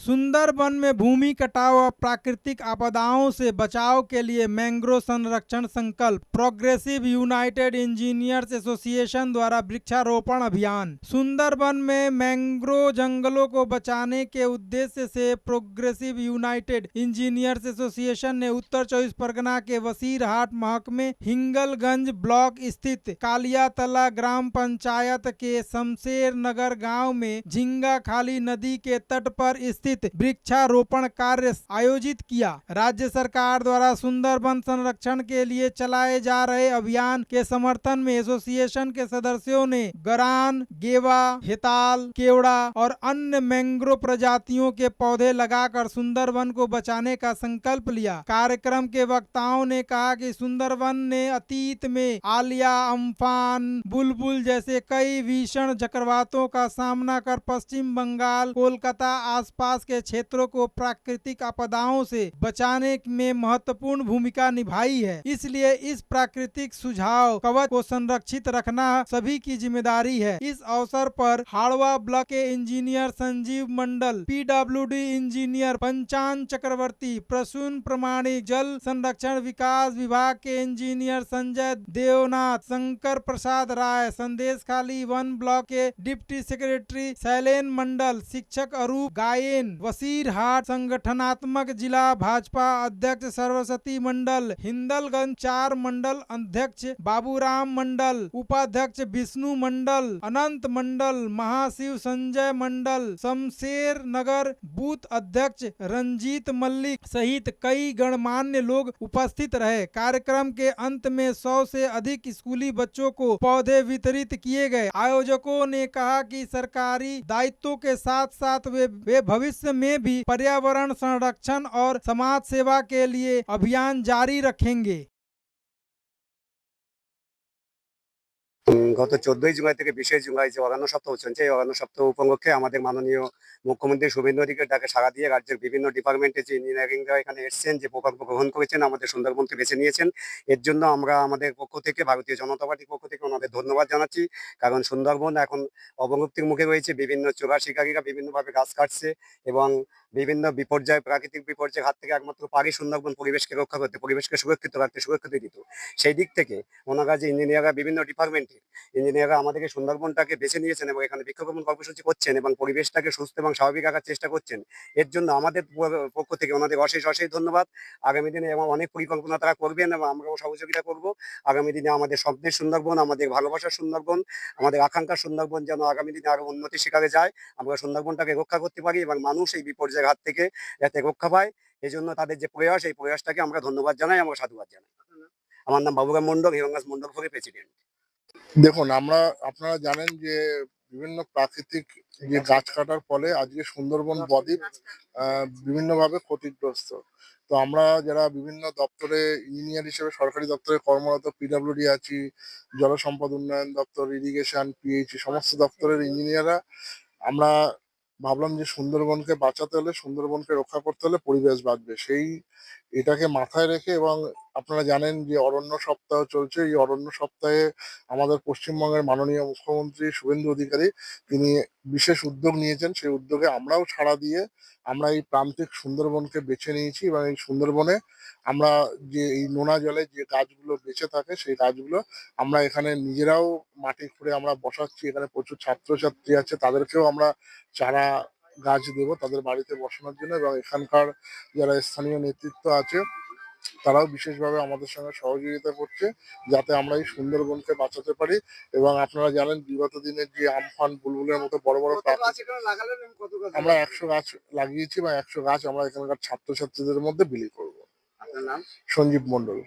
सुंदरबन में भूमि कटाव और प्राकृतिक आपदाओं से बचाव के लिए मैंग्रोव संरक्षण संकल्प। प्रोग्रेसिव यूनाइटेड इंजीनियर्स एसोसिएशन द्वारा वृक्षारोपण अभियान। सुंदरबन में मैंग्रोव जंगलों को बचाने के उद्देश्य से प्रोग्रेसिव यूनाइटेड इंजीनियर्स एसोसिएशन ने उत्तर 24 परगना के वसीरहाट महकमे हिंगलगंज ब्लॉक स्थित कालियातला ग्राम पंचायत के शमशेर नगर गांव में झिंगा खाली नदी के तट पर स्थित वृक्षारोपण कार्य आयोजित किया। राज्य सरकार द्वारा सुंदरबन संरक्षण के लिए चलाए जा रहे अभियान के समर्थन में एसोसिएशन के सदस्यों ने गरान, गेवा, हेताल, केवड़ा और अन्य मैंग्रोव प्रजातियों के पौधे लगाकर सुंदरबन को बचाने का संकल्प लिया। कार्यक्रम के वक्ताओं ने कहा कि सुंदरबन ने अतीत में आलिया, अम्फान, बुलबुल जैसे कई भीषण चक्रवातों का सामना कर पश्चिम बंगाल, कोलकाता आसपास के क्षेत्रों को प्राकृतिक आपदाओं से बचाने में महत्वपूर्ण भूमिका निभाई है। इसलिए इस प्राकृतिक सुझाव कवच को संरक्षित रखना सभी की जिम्मेदारी है। इस अवसर पर हाड़वा ब्लॉक के इंजीनियर संजीव मंडल, पीडब्ल्यूडी इंजीनियर पंचान चक्रवर्ती, प्रसून प्रमाणिक, जल संरक्षण विकास विभाग के इंजीनियर संजय देवनाथ, शंकर प्रसाद राय, संदेश खाली वन ब्लॉक के डिप्टी सेक्रेटरी शैलेन मंडल, शिक्षक अरूप गायन, वसीरहाट संगठनात्मक जिला भाजपा अध्यक्ष सरस्वती मंडल, हिंदलगंज 4 मंडल अध्यक्ष बाबूराम मंडल, उपाध्यक्ष विष्णु मंडल, अनंत मंडल, महाशिव संजय मंडल, शमशेर नगर बूथ अध्यक्ष रंजीत मल्लिक सहित कई गणमान्य लोग उपस्थित रहे। कार्यक्रम के अंत में 100 से अधिक स्कूली बच्चों को पौधे वितरित किए गए। आयोजकों ने कहा कि सरकारी दायित्वों के साथ साथ वे भविष्य में भी पर्यावरण संरक्षण और समाज सेवा के लिए अभियान जारी रखेंगे। গত 14ই জুলাই থেকে 20 জুলাই যে অরণ্য সপ্তাহ চলছে, এই অরণ্য সপ্তাহ উপলক্ষে আমাদের মাননীয় মুখ্যমন্ত্রী শুভেন্দু অধিকারীর ডাকে সাড়া দিয়ে রাজ্যের বিভিন্ন ডিপার্টমেন্টে যে ইঞ্জিনিয়ারিংরা এখানে এসেছেন, যে প্রকল্প গ্রহণ করেছেন, আমাদের সুন্দরবনকে বেছে নিয়েছেন, এর জন্য আমরা আমাদের পক্ষ থেকে, ভারতীয় জনতা পার্টির পক্ষ থেকে ওনাদের ধন্যবাদ জানাচ্ছি। কারণ সুন্দরবন এখন অবলুপ্তির মুখে রয়েছে। বিভিন্ন চোরা শিকারীরা বিভিন্নভাবে গাছ কাটছে এবং বিভিন্ন বিপর্যয়, প্রাকৃতিক বিপর্যয়ের হাত থেকে একমাত্র পারি সুন্দরবন পরিবেশকে রক্ষা করতে, পরিবেশকে সুরক্ষিত রাখতে, সুরক্ষিত দিত। সেই দিক থেকে ওনারা যে ইঞ্জিনিয়াররা বিভিন্ন ডিপার্টমেন্টে ইঞ্জিনিয়াররা আমাদেরকে সুন্দরবনটাকে বেছে নিয়েছেন এবং এখানে বৃক্ষরোপণ কর্মসূচি করছেন এবং পরিবেশটাকে সুস্থ এবং স্বাভাবিক রাখার চেষ্টা করছেন, এর জন্য আমাদের পক্ষ থেকে ওনাদের অশেষ অশেষ ধন্যবাদ। আগামী দিনে এবং অনেক পরিকল্পনা তারা করবেন এবং আমরাও সহযোগিতা করব। আগামী দিনে আমাদের স্বপ্নের সুন্দরবন, আমাদের ভালোবাসার সুন্দরবন, আমাদের আকাঙ্ক্ষার সুন্দরবন যেন আগামী দিনে আরো উন্নতি শিখরে যায়, আমরা সুন্দরবনটাকে রক্ষা করতে পারি এবং মানুষ এই বিপর্যয়ের হাত থেকে যাতে রক্ষা পায়, এই জন্য তাদের যে প্রয়াস, এই প্রয়াসটাকে আমরা ধন্যবাদ জানাই, আমরা সাধুবাদ জানাই। আমার নাম বাবুরাম মন্ডল, হিরঙ্গাস মন্ডল ফোরের প্রেসিডেন্ট। দেখুন, আপনারা জানেন যে বিভিন্ন প্রাকৃতিক যে গাছ কাটার ফলে আজকে সুন্দরবন বদ্বীপ বিভিন্নভাবে ক্ষতিগ্রস্ত। তো আমরা যারা বিভিন্ন দপ্তরে ইঞ্জিনিয়ার হিসেবে সরকারি দপ্তরে কর্মরত, পিডব্লিউডি আছি, জলসম্পদ উন্নয়ন দপ্তর, ইরিগেশন, পিএইচই সমস্ত দপ্তরের ইঞ্জিনিয়াররা আমরা ভাবলাম যে সুন্দরবনকে বাঁচাতে হলে, সুন্দরবনকে রক্ষা করতে হলে পরিবেশ বাঁচবে, এটাকে মাথায় রেখে এবং আপনারা জানেন যে অরণ্য সপ্তাহ চলছে। এই অরণ্য সপ্তাহে আমাদের পশ্চিমবঙ্গের মাননীয় মুখ্যমন্ত্রী শুভেন্দু অধিকারী তিনি বিশেষ উদ্যোগ নিয়েছেন। সেই উদ্যোগে আমরাও সাড়া দিয়ে আমরা এই প্রান্তিক সুন্দরবনকে বেছে নিয়েছি এবং এই সুন্দরবনে আমরা যে এই নোনা জলে যে গাছগুলো বেঁচে থাকে, সেই গাছগুলো আমরা এখানে নিজেরাও মাটি খুঁড়ে আমরা বসাচ্ছি। এখানে প্রচুর ছাত্রছাত্রী আছে, তাদেরকেও আমরা চারা গাছ দেবো তাদের বাড়িতে বসানোর জন্য, এবং এখানকার যারা স্থানীয় নেতৃত্ব আছে তারাও বিশেষভাবে আমাদের সঙ্গে সহযোগিতা করছে যাতে আমরা এই সুন্দরবনকে বাঁচাতে পারি। এবং আপনারা জানেন বিগত দিনের যে আমফান, বুলবুলের মতো বড় বড় আমরা 100 গাছ লাগিয়েছি এবং 100 গাছ আমরা এখানকার ছাত্রছাত্রীদের মধ্যে বিলি করবো। সঞ্জীব মন্ডল।